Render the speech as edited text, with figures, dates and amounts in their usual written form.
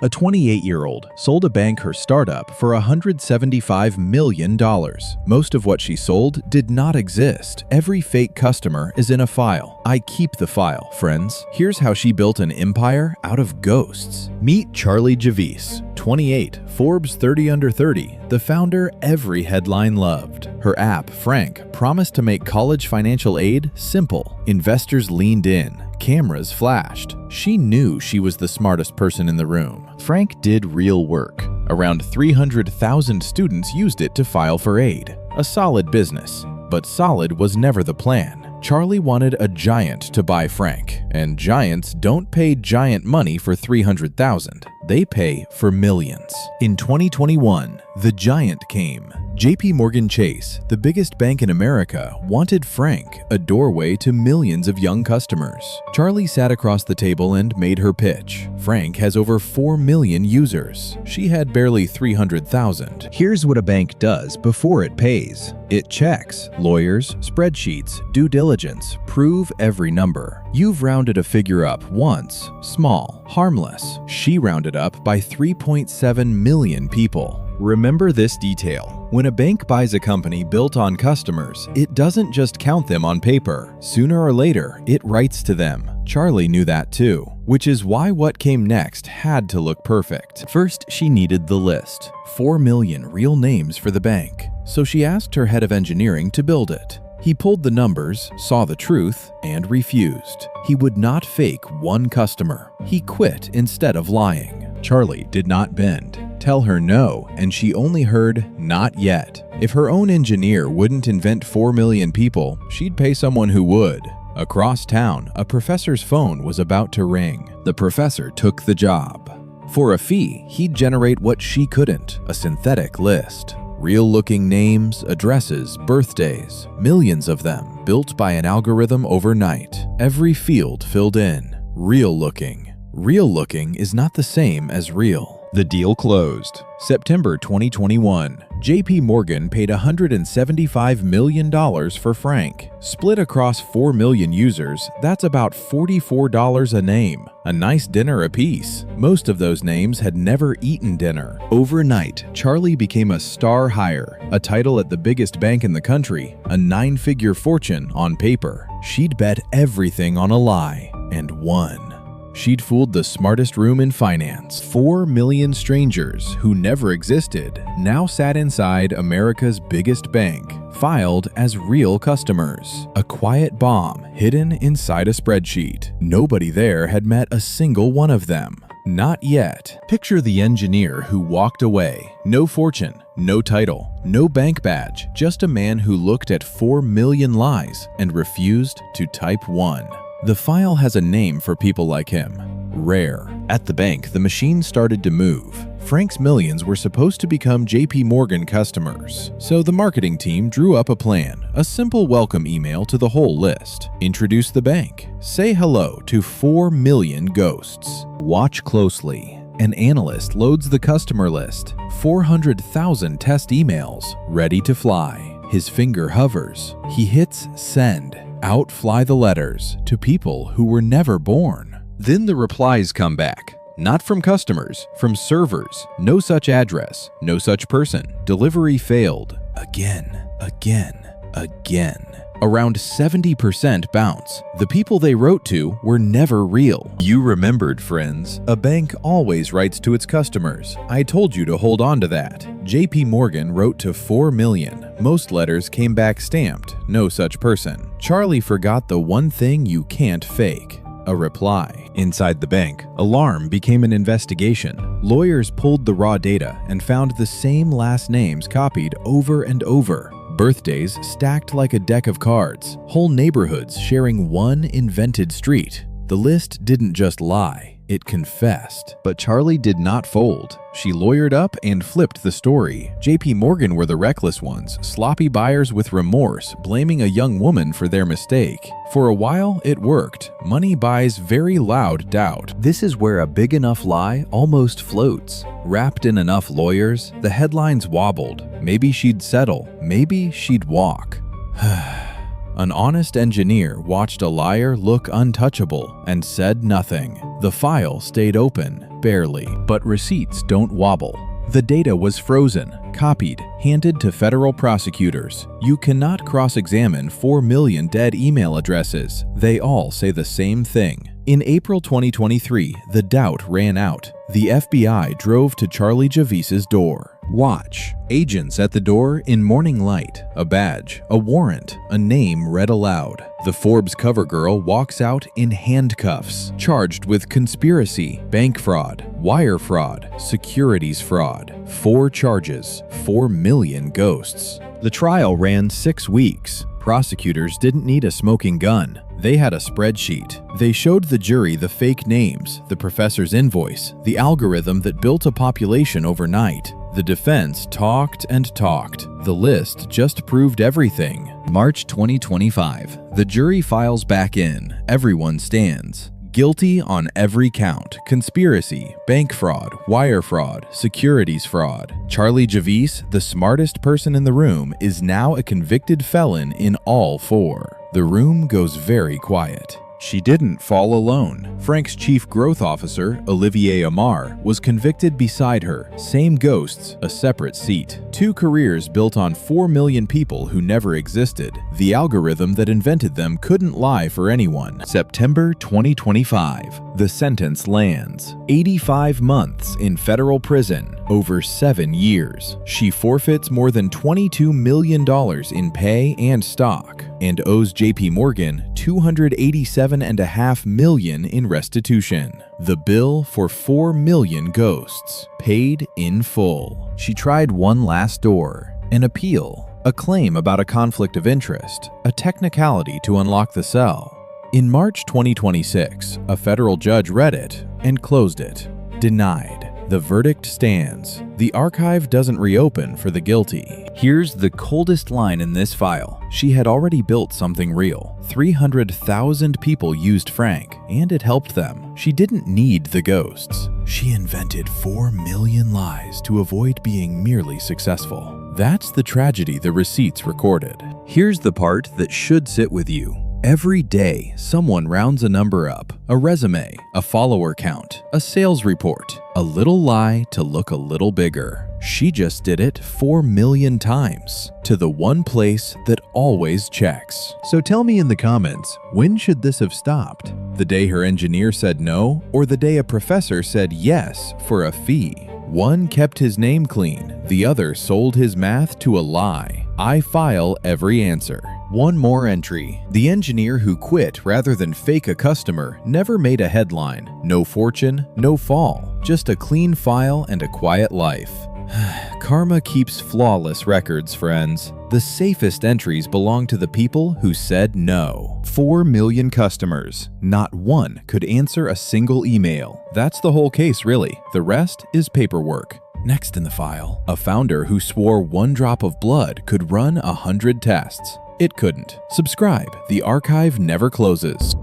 A 28-year-old sold a bank her startup for $175 million. Most of what she sold did not exist. Every fake customer is in a file. I keep the file, friends. Here's how she built an empire out of ghosts. Meet Charlie Javice, 28, Forbes 30 Under 30, the founder every headline loved. Her app, Frank, promised to make college financial aid simple. Investors leaned in. Cameras flashed. She knew she was the smartest person in the room. Frank did real work. Around 300,000 students used it to file for aid. A solid business. But solid was never the plan. Charlie wanted a giant to buy Frank, and giants don't pay giant money for 300,000. They pay for millions. In 2021, the giant came. JPMorgan Chase, the biggest bank in America, wanted Frank, a doorway to millions of young customers. Charlie sat across the table and made her pitch. Frank has over 4 million users. She had barely 300,000. Here's what a bank does before it pays. It checks lawyers, spreadsheets, due diligence, prove every number. You've rounded a figure up once, small, harmless. She rounded up by 3.7 million people. Remember this detail. When a bank buys a company built on customers, it doesn't just count them on paper. Sooner or later, it writes to them. Charlie knew that too, which is why what came next had to look perfect. First, she needed the list. 4 million real names for the bank. So she asked her head of engineering to build it. He pulled the numbers, saw the truth, and refused. He would not fake one customer. He quit instead of lying. Charlie did not bend. Tell her no, and she only heard, "Not yet." If her own engineer wouldn't invent 4 million people, she'd pay someone who would. Across town, a professor's phone was about to ring. The professor took the job. For a fee, he'd generate what she couldn't, a synthetic list. Real-looking names, addresses, birthdays, millions of them, built by an algorithm overnight. Every field filled in. Real-looking. Real-looking is not the same as real. The deal closed. September 2021. JPMorgan paid $175 million for Frank. Split across 4 million users, that's about $44 a name. A nice dinner apiece. Most of those names had never eaten dinner. Overnight, Charlie became a star hire, a title at the biggest bank in the country, a 9-figure fortune on paper. She'd bet everything on a lie, and won. She'd fooled the smartest room in finance. 4 million strangers who never existed now sat inside America's biggest bank, filed as real customers. A quiet bomb hidden inside a spreadsheet. Nobody there had met a single one of them. Not yet. Picture the engineer who walked away. No fortune, no title, no bank badge, just a man who looked at 4 million lies and refused to type one. The file has a name for people like him. Rare. At the bank, the machine started to move. Frank's millions were supposed to become JPMorgan customers. So the marketing team drew up a plan, a simple welcome email to the whole list. Introduce the bank. Say hello to 4 million ghosts. Watch closely. An analyst loads the customer list. 400,000 test emails, ready to fly. His finger hovers. He hits send. Out fly the letters to people who were never born. Then the replies come back. Not from customers, from servers. No such address, no such person. Delivery failed. Again. Around 70% bounce. The people they wrote to were never real. You remembered, friends. A bank always writes to its customers. I told you to hold on to that. JPMorgan wrote to 4 million. Most letters came back stamped. No such person. Charlie forgot the one thing you can't fake. A reply. Inside the bank, alarm became an investigation. Lawyers pulled the raw data and found the same last names copied over and over. Birthdays stacked like a deck of cards. Whole neighborhoods sharing one invented street. The list didn't just lie, it confessed. But Charlie did not fold. She lawyered up and flipped the story. JPMorgan were the reckless ones, sloppy buyers with remorse, blaming a young woman for their mistake. For a while, it worked. Money buys very loud doubt. This is where a big enough lie almost floats. Wrapped in enough lawyers, the headlines wobbled. Maybe she'd settle. Maybe she'd walk. An honest engineer watched a liar look untouchable and said nothing. The file stayed open. Barely, but receipts don't wobble. The data was frozen, copied, handed to federal prosecutors. You cannot cross-examine 4 million dead email addresses. They all say the same thing. In April 2023, the doubt ran out. The FBI drove to Charlie Javice's door. Watch. Agents at the door in morning light, a badge, a warrant, a name read aloud. The Forbes cover girl walks out in handcuffs, charged with conspiracy, bank fraud, wire fraud, securities fraud. 4 charges, 4 million ghosts. The trial ran 6 weeks. Prosecutors didn't need a smoking gun. They had a spreadsheet. They showed the jury the fake names, the professor's invoice, the algorithm that built a population overnight. The defense talked and talked. The list just proved everything. March 2025. The jury files back in. Everyone stands. Guilty on every count: conspiracy, bank fraud, wire fraud, securities fraud. Charlie Javice, the smartest person in the room, is now a convicted felon in all 4. The room goes very quiet. She didn't fall alone. Frank's chief growth officer, Olivier Amar, was convicted beside her. Same ghosts, a separate seat. 2 careers built on 4 million people who never existed. The algorithm that invented them couldn't lie for anyone. September 2025. The sentence lands. 85 months in federal prison, over 7 years. She forfeits more than $22 million in pay and stock, and owes JPMorgan $287.5 million in restitution. The bill for 4 million ghosts, paid in full. She tried one last door: an appeal, a claim about a conflict of interest, a technicality to unlock the cell. In March 2026, a federal judge read it and closed it. Denied. The verdict stands. The archive doesn't reopen for the guilty. Here's the coldest line in this file. She had already built something real. 300,000 people used Frank, and it helped them. She didn't need the ghosts. She invented 4 million lies to avoid being merely successful. That's the tragedy the receipts recorded. Here's the part that should sit with you. Every day, someone rounds a number up: a resume, a follower count, a sales report, a little lie to look a little bigger. She just did it 4 million times, to the one place that always checks. So tell me in the comments, when should this have stopped? The day her engineer said no, or the day a professor said yes for a fee? One kept his name clean, the other sold his math to a lie. I file every answer. One more entry. The engineer who quit rather than fake a customer never made a headline. No fortune, no fall. Just a clean file and a quiet life. Karma keeps flawless records, friends. The safest entries belong to the people who said no. 4 million customers. Not one could answer a single email. That's the whole case, really. The rest is paperwork. Next in the file, a founder who swore 1 drop of blood could run 100 tests. It couldn't. Subscribe. The archive never closes.